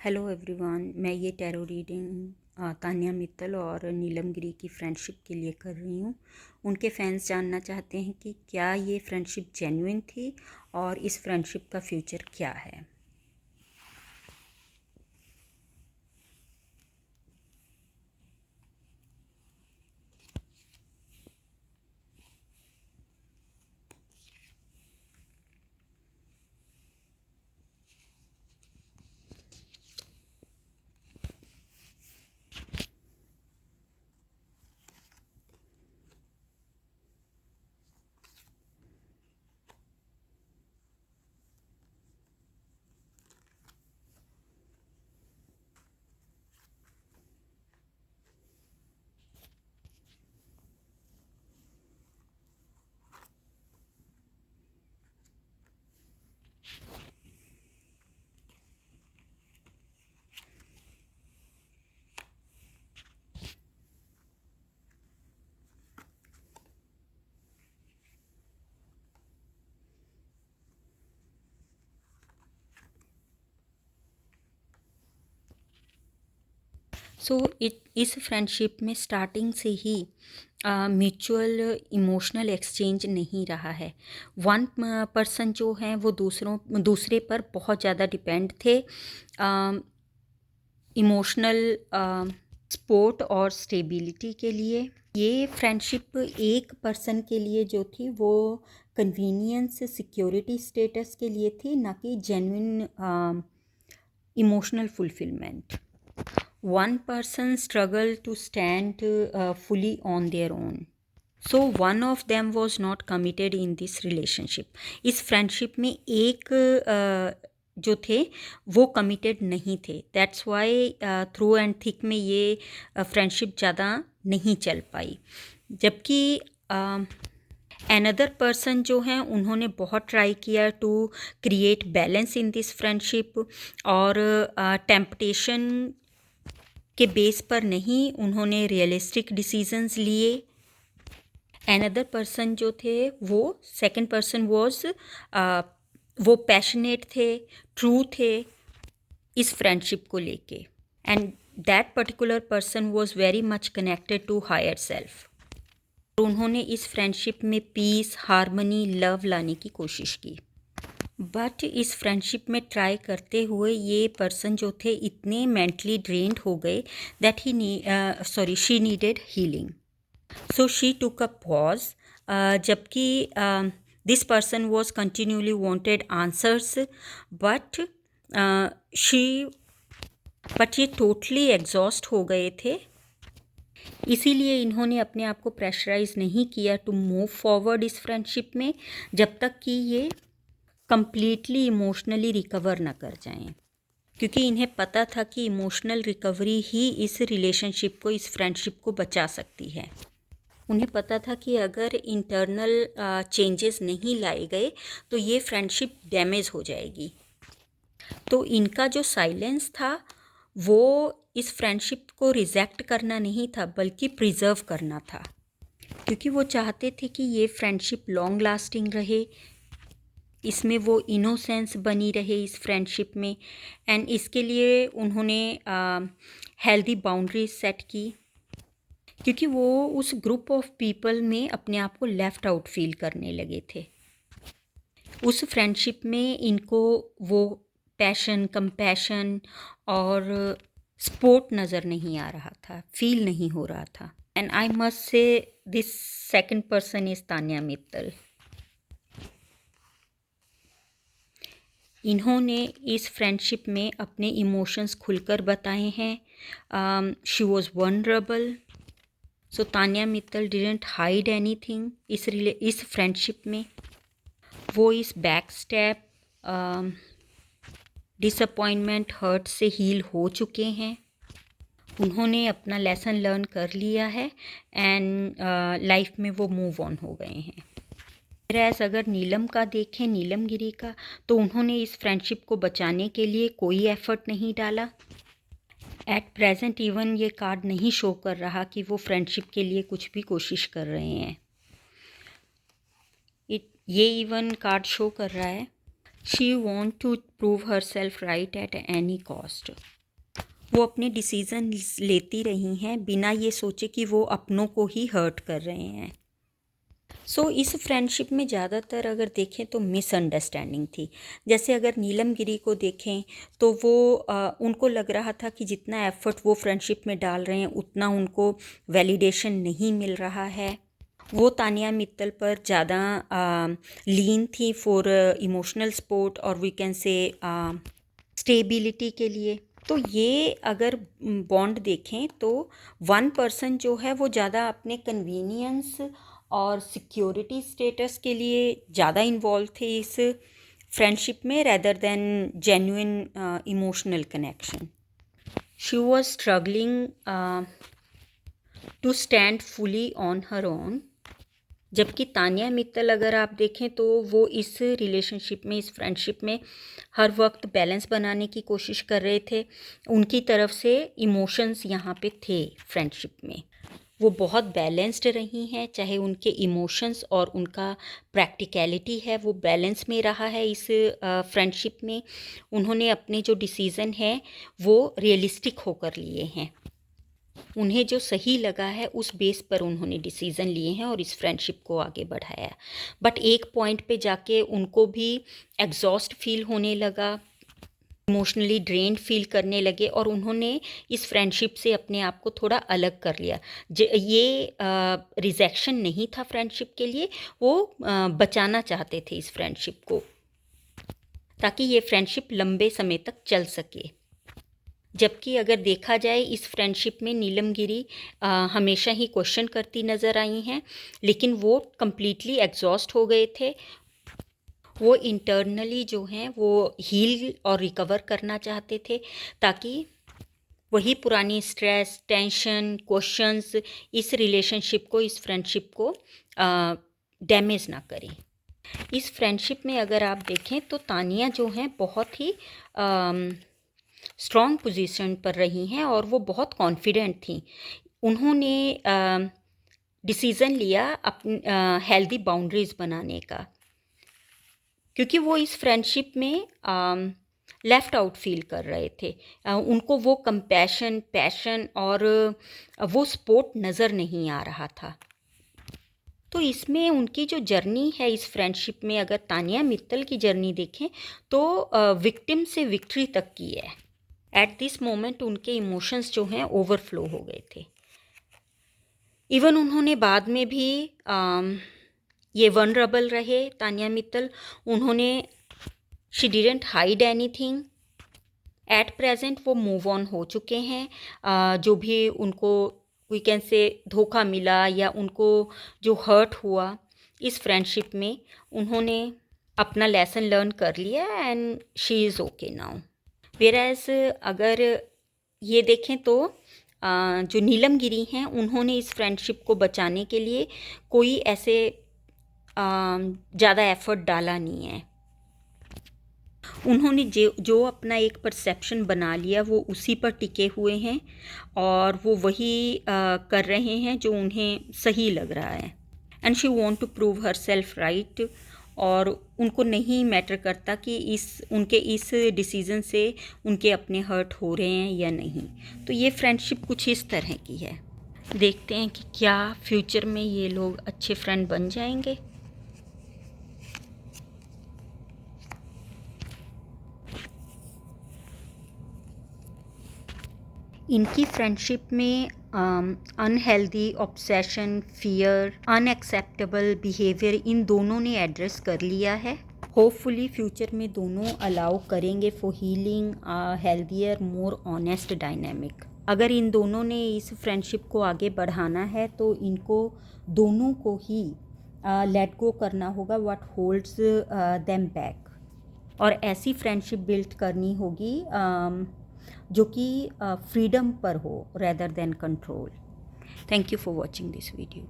Hello everyone, मैं ये tarot reading Tanya Mittal और नीलम गिरी की फ्रेंडशिप के लिए कर रही हूँ। उनके फैंस जानना चाहते हैं कि क्या ये फ्रेंडशिप जेन्युइन थी और इस फ्रेंडशिप का फ्यूचर क्या है। इस फ्रेंडशिप में स्टार्टिंग से ही म्यूचुअल इमोशनल एक्सचेंज नहीं रहा है। वन पर्सन जो है वो दूसरे पर बहुत ज़्यादा डिपेंड थे इमोशनल सपोर्ट और स्टेबिलिटी के लिए। ये फ्रेंडशिप एक पर्सन के लिए जो थी वो कन्वीनियंस सिक्योरिटी स्टेटस के लिए थी, ना कि genuine emotional fulfilment. One person struggled to stand fully on their own. So one of them was not committed in this relationship. इस फ्रेंडशिप में एक जो थे वो कमिटेड नहीं थे। That's why through and thick में ये फ्रेंडशिप ज़्यादा नहीं चल पाई। जबकि अनदर पर्सन जो हैं उन्होंने बहुत ट्राई किया to create balance in this friendship और टेम्पटेशन के बेस पर नहीं उन्होंने रियलिस्टिक डिसीजंस लिए। अनदर पर्सन जो थे वो सेकंड पर्सन वॉज वो पैशनेट थे, ट्रू थे इस फ्रेंडशिप को लेके, and that particular person was very much connected to higher self. उन्होंने इस फ्रेंडशिप में पीस, हार्मनी, लव लाने की कोशिश की। बट इस फ्रेंडशिप में ट्राई करते हुए ये पर्सन जो थे इतने मेंटली ड्रेन्ड हो गए that she needed healing. So she took a pause. जबकि this person was continuously wanted answers, but ये टोटली एग्जॉस्ट हो गए थे। इसीलिए इन्होंने अपने आप को प्रेशराइज नहीं किया टू मूव फॉरवर्ड इस फ्रेंडशिप में जब तक कि ये कंप्लीटली इमोशनली रिकवर ना कर जाएं, क्योंकि इन्हें पता था कि इमोशनल रिकवरी ही इस रिलेशनशिप को, इस फ्रेंडशिप को बचा सकती है। उन्हें पता था कि अगर इंटरनल चेंजेस नहीं लाए गए तो ये फ्रेंडशिप डैमेज हो जाएगी। तो इनका जो साइलेंस था वो इस फ्रेंडशिप को रिजेक्ट करना नहीं था बल्कि प्रिजर्व करना था, क्योंकि वो चाहते थे कि ये फ्रेंडशिप लॉन्ग लास्टिंग रहे, इसमें वो इनोसेंस बनी रहे इस फ्रेंडशिप में। एंड इसके लिए उन्होंने हेल्दी बाउंड्रीज सेट की, क्योंकि वो उस ग्रुप ऑफ पीपल में अपने आप को लेफ्ट आउट फील करने लगे थे। उस फ्रेंडशिप में इनको वो पैशन, कंपैशन और सपोर्ट नज़र नहीं आ रहा था, फील नहीं हो रहा था। And I must say this second person is Tanya Mittal. इन्होंने इस फ्रेंडशिप में अपने इमोशंस खुलकर बताए हैं। She was vulnerable. So Tanya Mittal didn't hide anything इस फ्रेंडशिप में। वो इस बैक स्टेप, डिसअपॉइंटमेंट, हर्ट से हील हो चुके हैं। उन्होंने अपना लेसन लर्न कर लिया है एंड लाइफ में वो मूव ऑन हो गए हैं। वैसे अगर नीलम का देखें, नीलम गिरी का, तो उन्होंने इस फ्रेंडशिप को बचाने के लिए कोई एफर्ट नहीं डाला। एट प्रेजेंट इवन ये कार्ड नहीं शो कर रहा कि वो फ्रेंडशिप के लिए कुछ भी कोशिश कर रहे हैं। ये इवन कार्ड शो कर रहा है she want to prove herself right at any cost. वो अपने डिसीज़न लेती रही हैं बिना ये सोचे कि वो अपनों को ही हर्ट कर रहे हैं। सो इस फ्रेंडशिप में ज़्यादातर अगर देखें तो मिसअंडरस्टैंडिंग थी। जैसे अगर नीलम गिरी को देखें तो वो उनको लग रहा था कि जितना एफर्ट वो फ्रेंडशिप में डाल रहे हैं उतना उनको वैलिडेशन नहीं मिल रहा है। वो तानिया मित्तल पर ज़्यादा लीन थी फॉर इमोशनल सपोर्ट और वी कैन से स्टेबिलिटी के लिए। तो ये अगर बॉन्ड देखें तो वन पर्सन जो है वो ज़्यादा अपने कन्वीनियंस और सिक्योरिटी स्टेटस के लिए ज़्यादा इन्वॉल्व थे इस फ्रेंडशिप में rather than genuine emotional connection. She was struggling to stand fully on her own. जबकि तानिया मित्तल अगर आप देखें तो वो इस रिलेशनशिप में, इस फ्रेंडशिप में हर वक्त बैलेंस बनाने की कोशिश कर रहे थे। उनकी तरफ से इमोशंस यहाँ पे थे फ्रेंडशिप में, वो बहुत बैलेंस्ड रही हैं। चाहे उनके इमोशंस और उनका प्रैक्टिकलिटी है वो बैलेंस में रहा है इस फ्रेंडशिप में। उन्होंने अपने जो डिसीज़न है वो रियलिस्टिक होकर लिए हैं। उन्हें जो सही लगा है उस बेस पर उन्होंने डिसीज़न लिए हैं और इस फ्रेंडशिप को आगे बढ़ाया। बट एक पॉइंट पे जाके उनको भी एग्जॉस्ट फील होने लगा, इमोशनली ड्रेन्ड फील करने लगे और उन्होंने इस फ्रेंडशिप से अपने आप को थोड़ा अलग कर लिया। ये रिजेक्शन नहीं था फ्रेंडशिप के लिए, वो बचाना चाहते थे इस फ्रेंडशिप को ताकि ये फ्रेंडशिप लंबे समय तक चल सके। जबकि अगर देखा जाए इस फ्रेंडशिप में नीलम गिरी हमेशा ही क्वेश्चन करती नज़र आई हैं, लेकिन वो कम्प्लीटली एग्जॉस्ट हो गए थे। वो इंटरनली जो हैं वो हील और रिकवर करना चाहते थे ताकि वही पुरानी स्ट्रेस, टेंशन, क्वेश्चंस इस रिलेशनशिप को, इस फ्रेंडशिप को डैमेज ना करें। इस फ्रेंडशिप में अगर आप देखें तो तानिया जो हैं बहुत ही स्ट्रॉन्ग पोजीशन पर रही हैं और वो बहुत कॉन्फिडेंट थी। उन्होंने डिसीज़न लिया अपनी हेल्दी बाउंड्रीज़ बनाने का, क्योंकि वो इस फ्रेंडशिप में लेफ़्ट आउट फील कर रहे थे। उनको वो कंपैशन, पैशन और वो सपोर्ट नज़र नहीं आ रहा था। तो इसमें उनकी जो जर्नी है इस फ्रेंडशिप में, अगर तानिया मित्तल की जर्नी देखें तो विक्टिम से विक्ट्री तक की है। एट दिस मोमेंट उनके इमोशंस जो हैं ओवरफ्लो हो गए थे। इवन उन्होंने बाद में भी ये वनरेबल रहे तानिया मित्तल। उन्होंने she didn't hide anything. At present वो मूव ऑन हो चुके हैं। जो भी उनको वी कैन से धोखा मिला या उनको जो हर्ट हुआ इस फ्रेंडशिप में, उन्होंने अपना लेसन लर्न कर लिया and she is okay now. Whereas अगर ये देखें तो जो नीलम गिरी हैं उन्होंने इस फ्रेंडशिप को बचाने के लिए कोई ऐसे ज़्यादा एफर्ट डाला नहीं है। उन्होंने जो अपना एक परसेप्शन बना लिया वो उसी पर टिके हुए हैं और वो वही कर रहे हैं जो उन्हें सही लग रहा है। And she want to prove herself right, और उनको नहीं मैटर करता कि उनके इस डिसीज़न से उनके अपने हर्ट हो रहे हैं या नहीं। तो ये फ्रेंडशिप कुछ इस तरह की है। देखते हैं कि क्या फ्यूचर में ये लोग अच्छे फ्रेंड बन जाएंगे। इनकी फ्रेंडशिप में unhealthy, obsession, fear, unacceptable behaviour in दोनों ने एड्रेस कर लिया है। होपफुली फ्यूचर में दोनों अलाउ करेंगे for healing healthier, more honest dynamic. अगर इन दोनों ने इस फ्रेंडशिप को आगे बढ़ाना है तो इनको दोनों को ही लेट गो करना होगा व्हाट होल्ड्स देम बैक, और ऐसी फ्रेंडशिप बिल्ड करनी होगी जो कि फ्रीडम पर हो rather than control. Thank you for watching this video.